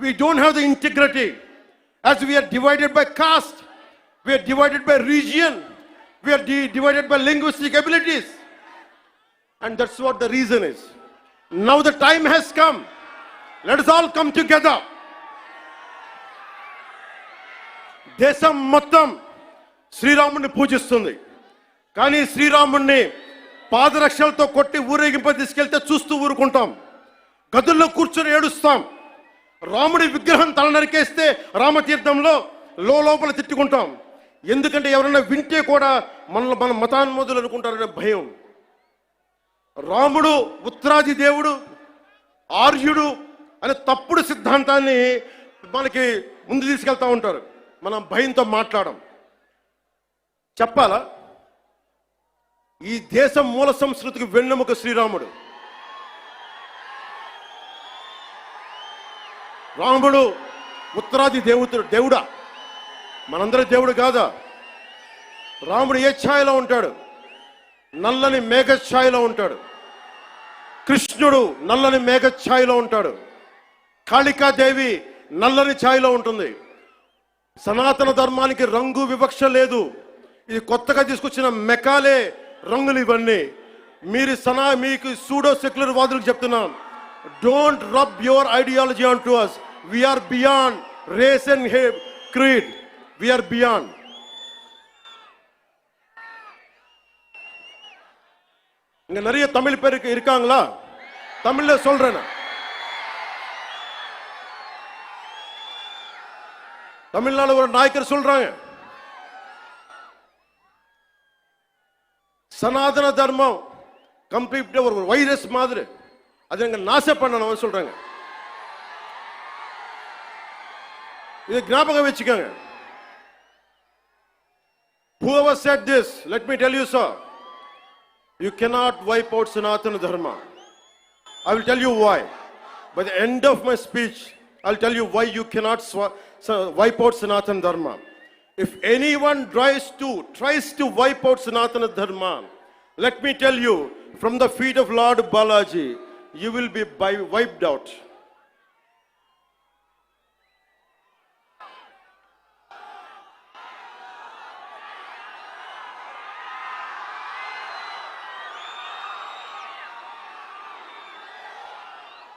We don't have the integrity. As we are divided by caste, we are divided by region, we are divided by linguistic abilities. And that's what the reason is. Now the time has come. Let us all come together. దేశం మొత్తం శ్రీరాముడిని పూజిస్తుంది. కానీ శ్రీరాముడిని పాదరక్షలతో కొట్టి ఊరేగింప తీసుకెళ్తే చూస్తూ ఊరుకుంటాం. గదుల్లో కూర్చొని ఏడుస్తాం. రాముడి విగ్రహం తల నరికేస్తే రామతీర్థంలో లోపల తిట్టుకుంటాం. ఎందుకంటే ఎవరైనా వింటే కూడా మన మతాన్మోదులు అనుకుంటారనే భయం. రాముడు ఉత్తరాది దేవుడు, ఆర్యుడు అనే తప్పుడు సిద్ధాంతాన్ని మనకి ముందు తీసుకెళ్తా ఉంటారు. మనం భయంతో మాట్లాడం. చెప్పాలా, ఈ దేశం మూల సంస్కృతికి వెన్నెముక శ్రీరాముడు. రాముడు ఉత్తరాది దేవుడా? మనందరి దేవుడు కాదా? రాముడు ఏ ఛాయలో ఉంటాడు? నల్లని మేఘ ఛాయలో ఉంటాడు. కృష్ణుడు నల్లని మేఘ ఛాయలో ఉంటాడు. కాళికాదేవి నల్లని ఛాయలో ఉంటుంది. సనాతన ధర్మానికి రంగు వివక్ష లేదు. ఇది కొత్తగా తీసుకొచ్చిన మెకాలే రంగులు ఇవన్నీ. మీకు సూడో సెక్యులర్ వాదులకు చెప్తున్నాం, don't rub your ideology on to us. We are beyond race and creed. We are beyond. இங்க நிறைய தமிழ் பேர் இருக்காங்களா? தமிழ்ல சொல்றேன். தமிழ்நாடு ஒரு நாயக்கர் சொல்றாங்க, சனாதன தர்மம் கம்ப்ளீட்டா ஒரு வைரஸ் மாதிரி, அதை எங்க நாசம் பண்ணணும் சொல்றாங்க. இது ஞாபகம் வச்சுக்கோங்க. Whoever said this, let me tell you, sir, you cannot wipe out Sanatana Dharma. I will tell you why. By the end of my speech, I'll tell you why you cannot wipe out Sanatana Dharma. If anyone tries to wipe out Sanatana Dharma, let me tell you, from the feet of Lord Balaji, you will be wiped out.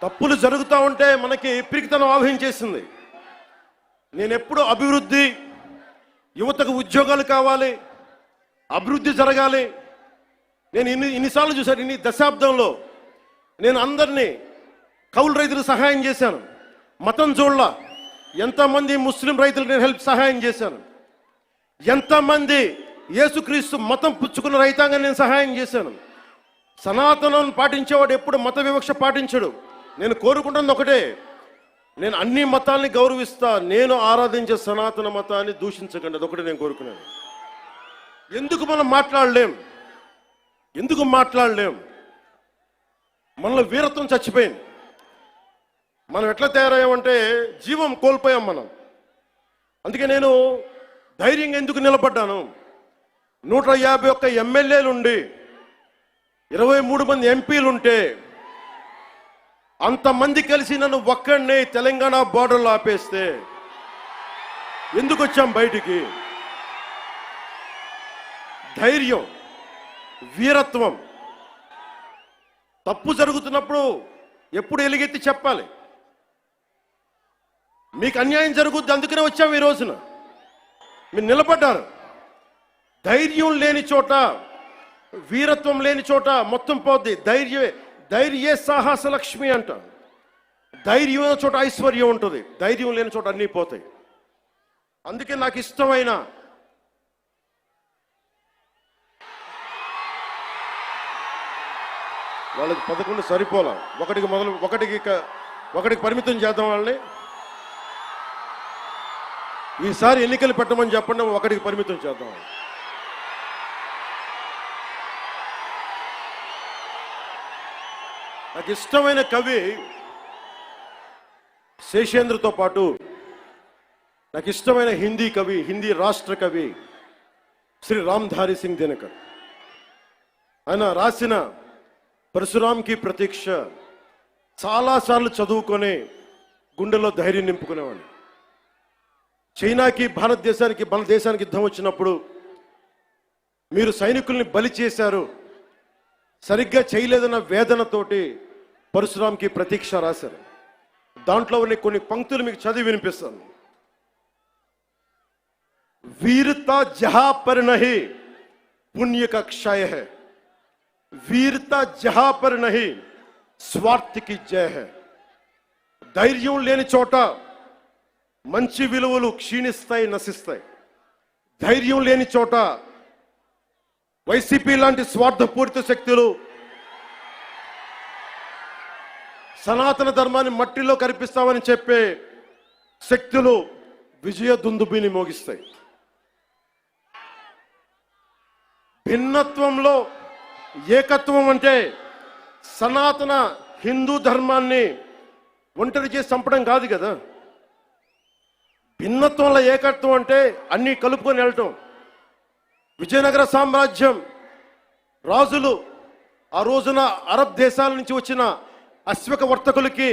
తప్పులు జరుగుతూ ఉంటే మనకి పిరికితనం ఆవహించేసింది. నేను ఎప్పుడు అభివృద్ధి, యువతకు ఉద్యోగాలు కావాలి, అభివృద్ధి జరగాలి. నేను ఇన్నిసార్లు చూశాను. ఇన్ని దశాబ్దంలో నేను అందరినీ కౌలు రైతులకు సహాయం చేశాను. మతం చూడలా. ఎంతమంది ముస్లిం రైతులకు నేను సహాయం చేశాను. ఎంతమంది యేసుక్రీస్తు మతం పుచ్చుకున్న రైతాంగాన్ని నేను సహాయం చేశాను. సనాతనం పాటించేవాడు ఎప్పుడు మత వివక్ష పాటించడు. నేను కోరుకుంటున్నది ఒకటే, నేను అన్ని మతాల్ని గౌరవిస్తా, నేను ఆరాధించే సనాతన మతాన్ని దూషించకండి. అదొకటి నేను కోరుకున్నాను. ఎందుకు మనం మాట్లాడలేం? మనలో వీరత్వం చచ్చిపోయింది. మనం ఎట్లా తయారయ్యామంటే జీవం కోల్పోయాం మనం. అందుకే నేను ధైర్యంగా ఎందుకు నిలబడ్డాను? 151 ఎమ్మెల్యేలుండి 23 మంది ఎంపీలుంటే అంతమంది కలిసి నన్ను ఒక్కడినే తెలంగాణ బార్డర్లో ఆపేస్తే ఎందుకు వచ్చాం బయటికి? ధైర్యం, వీరత్వం. తప్పు జరుగుతున్నప్పుడు ఎప్పుడు ఎలుగెత్తి చెప్పాలి. మీకు అన్యాయం జరుగుద్ది, అందుకనే వచ్చాము ఈ రోజున. మీరు నిలబడ్డారు. ధైర్యం లేని చోట, వీరత్వం లేని చోట మొత్తం పోద్ది. ధైర్యే సాహస లక్ష్మి అంట. ధైర్యం ఉన్న చోట ఐశ్వర్యం ఉంటుంది, ధైర్యం లేని చోట అన్నీ పోతాయి. అందుకే నాకు ఇష్టమైన వాళ్ళకి 11 సరిపోలా, ఒకటికి పరిమితం చేద్దాం వాళ్ళని. ఈసారి ఎన్నికలు పెట్టమని చెప్పండి, ఒకటికి పరిమితం చేద్దాం. నాకు ఇష్టమైన కవి శేషేంద్రతో పాటు నాకు ఇష్టమైన హిందీ కవి, హిందీ రాష్ట్ర కవి శ్రీ రామ్ధారి సింగ్ దినకర్. ఆయన రాసిన పరశురామ్ కి ప్రతీక్ష చాలాసార్లు చదువుకొని గుండెలో ధైర్యం నింపుకునేవాడిని. చైనాకి భారతదేశానికి మన దేశానికి యుద్ధం వచ్చినప్పుడు మీరు సైనికుల్ని బలి చేశారు, సరిగ్గా చేయలేదన్న వేదనతోటి పరశురాంకి ప్రతీక్ష రాశారు. దాంట్లో ఉన్న కొన్ని పంక్తులు మీకు చదివి వినిపిస్తాను. वीरता जहां पर नहीं पुण्य का क्षय है, वीरता जहां पर नहीं स्वार्थ की जय है. ధైర్యం లేని చోట మంచి విలువలు క్షీణిస్తాయి, నశిస్తాయి. ధైర్యం లేని చోట వైసీపీ లాంటి స్వార్థపూరిత శక్తులు సనాతన ధర్మాన్ని మట్టిలో కరిపిస్తామని చెప్పే శక్తులు విజయ దుందుబిని మోగిస్తాయి. భిన్నత్వంలో ఏకత్వం అంటే సనాతన హిందూ ధర్మాన్ని ఒంటరి చేసి చంపడం కాదు కదా. భిన్నత్వంలో ఏకత్వం అంటే అన్ని కలుపుకొని వెళ్ళటం. విజయనగర సామ్రాజ్యం రాజులు ఆ రోజున అరబ్ దేశాల నుంచి వచ్చిన అశ్వక వర్తకులకి